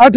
8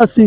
80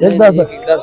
1 10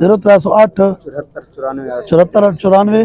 0308 74 94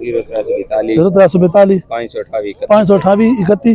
0342 528 31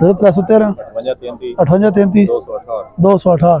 0313 58 33 268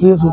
300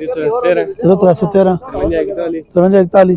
0313 53 41